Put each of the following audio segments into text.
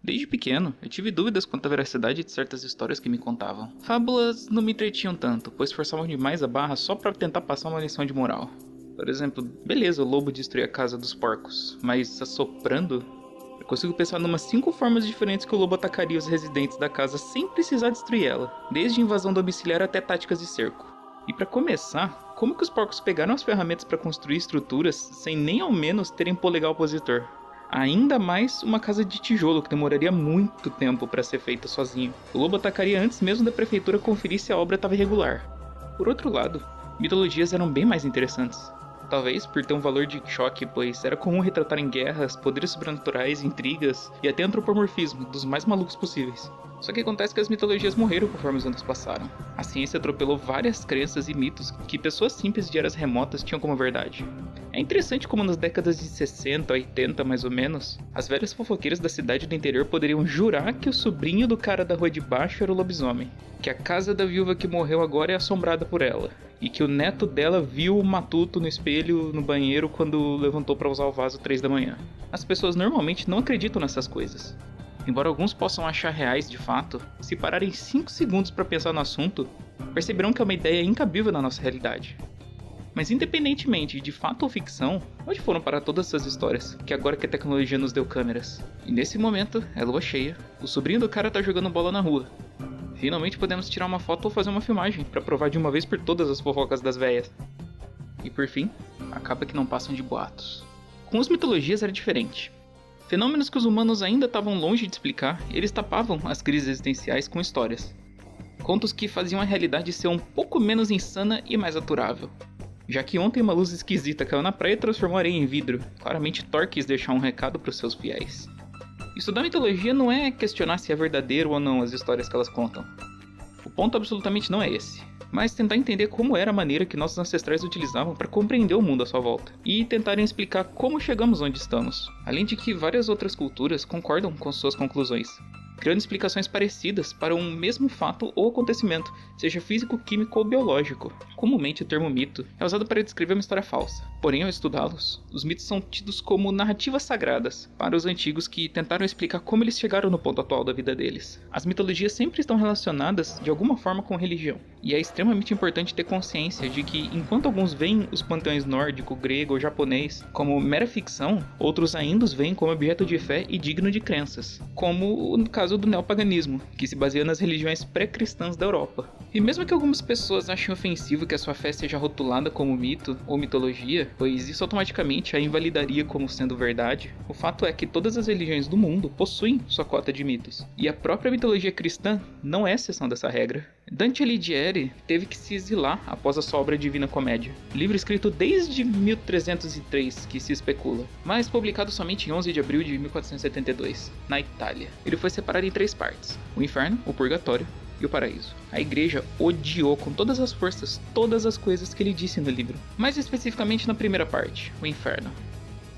Desde pequeno, eu tive dúvidas quanto à veracidade de certas histórias que me contavam. Fábulas não me entretinham tanto, pois forçavam demais a barra só para tentar passar uma lição de moral. Por exemplo, beleza, o lobo destruir a casa dos porcos, mas assoprando? Eu consigo pensar numas 5 formas diferentes que o lobo atacaria os residentes da casa sem precisar destruir ela, desde invasão domiciliar até táticas de cerco. E para começar, como que os porcos pegaram as ferramentas para construir estruturas sem nem ao menos terem polegar opositor? Ainda mais uma casa de tijolo que demoraria muito tempo para ser feita sozinho. O lobo atacaria antes mesmo da prefeitura conferir se a obra estava irregular. Por outro lado, mitologias eram bem mais interessantes. Talvez por ter um valor de choque, pois era comum retratar em guerras, poderes sobrenaturais, intrigas e até antropomorfismo dos mais malucos possíveis. Só que acontece que as mitologias morreram conforme os anos passaram. A ciência atropelou várias crenças e mitos que pessoas simples de eras remotas tinham como verdade. É interessante como nas décadas de 60, 80 mais ou menos, as velhas fofoqueiras da cidade do interior poderiam jurar que o sobrinho do cara da rua de baixo era o lobisomem, que a casa da viúva que morreu agora é assombrada por ela, e que o neto dela viu o matuto no espelho no banheiro quando levantou para usar o vaso 3 da manhã. As pessoas normalmente não acreditam nessas coisas. Embora alguns possam achar reais de fato, se pararem 5 segundos para pensar no assunto, perceberão que é uma ideia incabível na nossa realidade. Mas independentemente de fato ou ficção, onde foram parar todas essas histórias, que agora que a tecnologia nos deu câmeras? E nesse momento, é lua cheia, o sobrinho do cara tá jogando bola na rua. Finalmente podemos tirar uma foto ou fazer uma filmagem, pra provar de uma vez por todas as fofocas das véias. E por fim, acaba que não passam de boatos. Com as mitologias era diferente. Fenômenos que os humanos ainda estavam longe de explicar, eles tapavam as crises existenciais com histórias. Contos que faziam a realidade ser um pouco menos insana e mais aturável. Já que ontem uma luz esquisita caiu na praia e transformou areia em vidro, claramente Thor quis deixar um recado para os seus fiéis. Estudar mitologia não é questionar se é verdadeiro ou não as histórias que elas contam. O ponto absolutamente não é esse, mas tentar entender como era a maneira que nossos ancestrais utilizavam para compreender o mundo à sua volta, e tentarem explicar como chegamos onde estamos, além de que várias outras culturas concordam com suas conclusões, criando explicações parecidas para um mesmo fato ou acontecimento, seja físico, químico ou biológico. Comumente o termo mito é usado para descrever uma história falsa, porém ao estudá-los, os mitos são tidos como narrativas sagradas para os antigos que tentaram explicar como eles chegaram no ponto atual da vida deles. As mitologias sempre estão relacionadas de alguma forma com religião, e é extremamente importante ter consciência de que enquanto alguns veem os panteões nórdico, grego ou japonês como mera ficção, outros ainda os veem como objeto de fé e digno de crenças, como no caso do neopaganismo, que se baseia nas religiões pré-cristãs da Europa. E mesmo que algumas pessoas achem ofensivo que a sua fé seja rotulada como mito ou mitologia, pois isso automaticamente a invalidaria como sendo verdade, o fato é que todas as religiões do mundo possuem sua cota de mitos, e a própria mitologia cristã não é exceção dessa regra. Dante Alighieri teve que se exilar após a sua obra Divina Comédia, livro escrito desde 1303 que se especula, mas publicado somente em 11 de abril de 1472, na Itália. Ele foi separado em 3 partes: o inferno, o purgatório e o paraíso. A igreja odiou com todas as forças todas as coisas que ele disse no livro, mais especificamente na primeira parte, o inferno.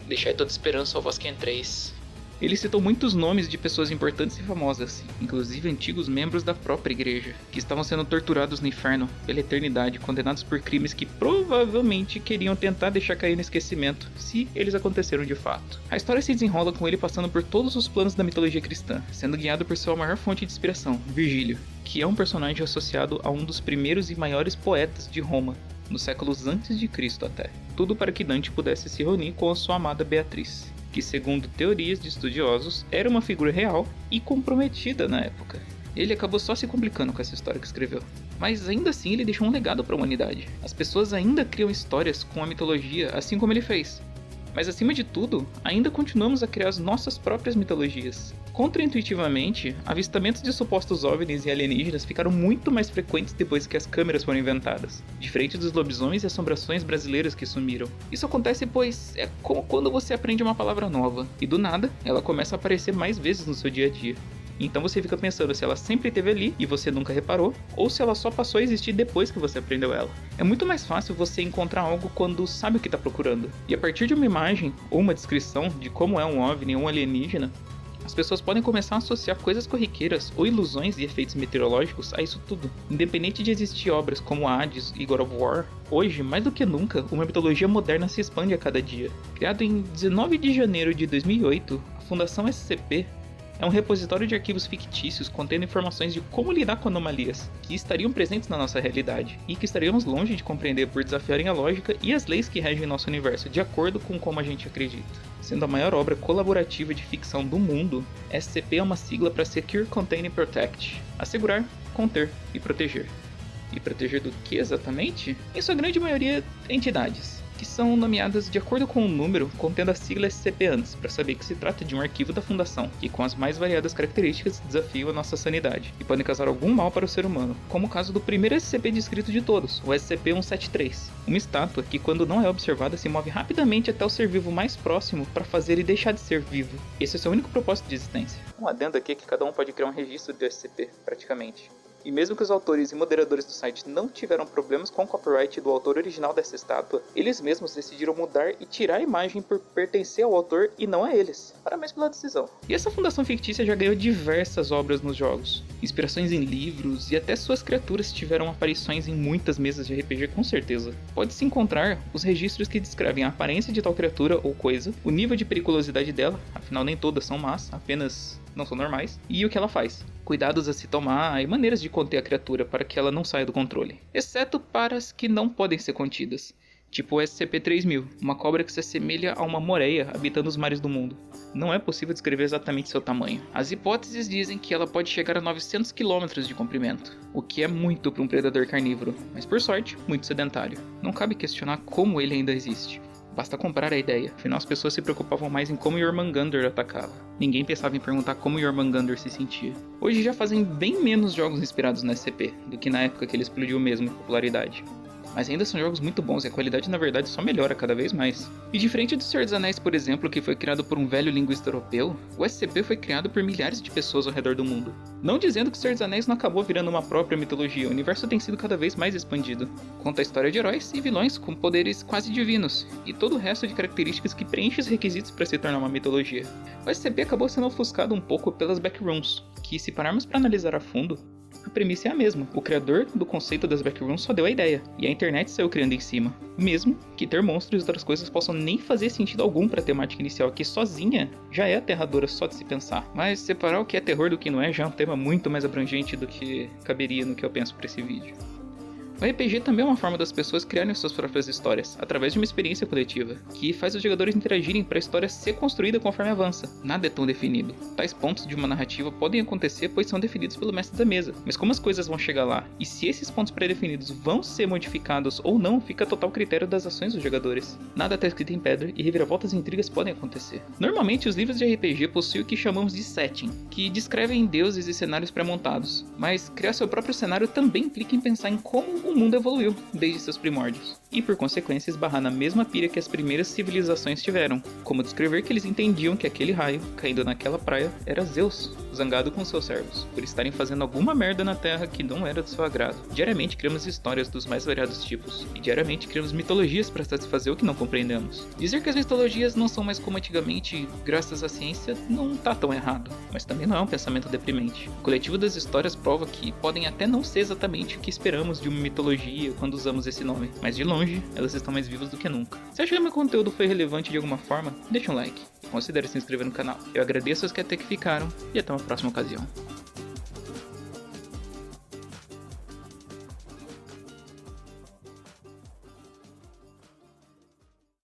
Deixai toda esperança ao vós que entreis. Ele citou muitos nomes de pessoas importantes e famosas, inclusive antigos membros da própria igreja, que estavam sendo torturados no inferno pela eternidade, condenados por crimes que provavelmente queriam tentar deixar cair no esquecimento, se eles aconteceram de fato. A história se desenrola com ele passando por todos os planos da mitologia cristã, sendo guiado por sua maior fonte de inspiração, Virgílio, que é um personagem associado a um dos primeiros e maiores poetas de Roma, nos séculos antes de Cristo até. Tudo para que Dante pudesse se reunir com a sua amada Beatriz, que segundo teorias de estudiosos, era uma figura real e comprometida na época. Ele acabou só se complicando com essa história que escreveu. Mas ainda assim ele deixou um legado para a humanidade. As pessoas ainda criam histórias com a mitologia, assim como ele fez. Mas acima de tudo, ainda continuamos a criar as nossas próprias mitologias. Contraintuitivamente, avistamentos de supostos OVNIs e alienígenas ficaram muito mais frequentes depois que as câmeras foram inventadas, diferente dos lobisomens e assombrações brasileiras que sumiram. Isso acontece pois é como quando você aprende uma palavra nova, e do nada, ela começa a aparecer mais vezes no seu dia a dia. Então você fica pensando se ela sempre esteve ali e você nunca reparou, ou se ela só passou a existir depois que você aprendeu ela. É muito mais fácil você encontrar algo quando sabe o que está procurando. E a partir de uma imagem ou uma descrição de como é um OVNI ou um alienígena, as pessoas podem começar a associar coisas corriqueiras ou ilusões e efeitos meteorológicos a isso tudo. Independente de existir obras como Hades e God of War, hoje, mais do que nunca, uma mitologia moderna se expande a cada dia. Criado em 19 de janeiro de 2008, a Fundação SCP é um repositório de arquivos fictícios contendo informações de como lidar com anomalias, que estariam presentes na nossa realidade, e que estaríamos longe de compreender por desafiarem a lógica e as leis que regem nosso universo de acordo com como a gente acredita. Sendo a maior obra colaborativa de ficção do mundo, SCP é uma sigla para Secure, Contain and Protect, assegurar, conter e proteger. E proteger do que exatamente? Em sua grande maioria, entidades, que são nomeadas de acordo com o número contendo a sigla SCP antes, para saber que se trata de um arquivo da Fundação, que com as mais variadas características desafiam a nossa sanidade, e podem causar algum mal para o ser humano, como o caso do primeiro SCP descrito de todos, o SCP-173, uma estátua que quando não é observada se move rapidamente até o ser vivo mais próximo para fazer ele deixar de ser vivo. Esse é o seu único propósito de existência. Um adendo aqui é que cada um pode criar um registro do SCP, praticamente. E mesmo que os autores e moderadores do site não tiveram problemas com o copyright do autor original dessa estátua, eles mesmos decidiram mudar e tirar a imagem por pertencer ao autor e não a eles. Parabéns pela decisão. E essa fundação fictícia já ganhou diversas obras nos jogos, inspirações em livros e até suas criaturas tiveram aparições em muitas mesas de RPG com certeza. Pode-se encontrar os registros que descrevem a aparência de tal criatura ou coisa, o nível de periculosidade dela, afinal nem todas são más, apenas não são normais, e o que ela faz. Cuidados a se tomar e maneiras de conter a criatura para que ela não saia do controle. Exceto para as que não podem ser contidas. Tipo o SCP-3000, uma cobra que se assemelha a uma moreia habitando os mares do mundo. Não é possível descrever exatamente seu tamanho. As hipóteses dizem que ela pode chegar a 900 km de comprimento, o que é muito para um predador carnívoro, mas por sorte, muito sedentário. Não cabe questionar como ele ainda existe. Basta comprar a ideia, afinal as pessoas se preocupavam mais em como Jormungandr atacava. Ninguém pensava em perguntar como Jormungandr se sentia. Hoje já fazem bem menos jogos inspirados no SCP, do que na época que ele explodiu mesmo em popularidade. Mas ainda são jogos muito bons e a qualidade na verdade só melhora cada vez mais. E diferente do Senhor dos Anéis, por exemplo, que foi criado por um velho linguista europeu, o SCP foi criado por milhares de pessoas ao redor do mundo. Não dizendo que o Senhor dos Anéis não acabou virando uma própria mitologia, o universo tem sido cada vez mais expandido. Conta a história de heróis e vilões com poderes quase divinos, e todo o resto de características que preenche os requisitos para se tornar uma mitologia. O SCP acabou sendo ofuscado um pouco pelas backrooms, que se pararmos para analisar a fundo, a premissa é a mesma. O criador do conceito das backrooms só deu a ideia, e a internet saiu criando em cima. Mesmo que ter monstros e outras coisas possam nem fazer sentido algum para a temática inicial, que sozinha já é aterradora só de se pensar. Mas separar o que é terror do que não é já é um tema muito mais abrangente do que caberia no que eu penso para esse vídeo. O RPG também é uma forma das pessoas criarem suas próprias histórias, através de uma experiência coletiva, que faz os jogadores interagirem para a história ser construída conforme avança. Nada é tão definido. Tais pontos de uma narrativa podem acontecer pois são definidos pelo mestre da mesa, mas como as coisas vão chegar lá, e se esses pontos pré-definidos vão ser modificados ou não, fica a total critério das ações dos jogadores. Nada está escrito em pedra e reviravoltas e intrigas podem acontecer. Normalmente os livros de RPG possuem o que chamamos de setting, que descrevem deuses e cenários pré-montados, mas criar seu próprio cenário também implica em pensar em como o mundo evoluiu desde seus primórdios, e por consequência esbarrar na mesma pilha que as primeiras civilizações tiveram, como descrever que eles entendiam que aquele raio, caindo naquela praia, era Zeus, zangado com seus servos, por estarem fazendo alguma merda na Terra que não era do seu agrado. Diariamente criamos histórias dos mais variados tipos, e diariamente criamos mitologias para satisfazer o que não compreendemos. Dizer que as mitologias não são mais como antigamente, graças à ciência, não tá tão errado, mas também não é um pensamento deprimente. O coletivo das histórias prova que podem até não ser exatamente o que esperamos de uma mitologia quando usamos esse nome, mas de longe, elas estão mais vivas do que nunca. Se achou que meu conteúdo foi relevante de alguma forma, deixa um like e considere se inscrever no canal. Eu agradeço aos que até que ficaram e até uma próxima ocasião.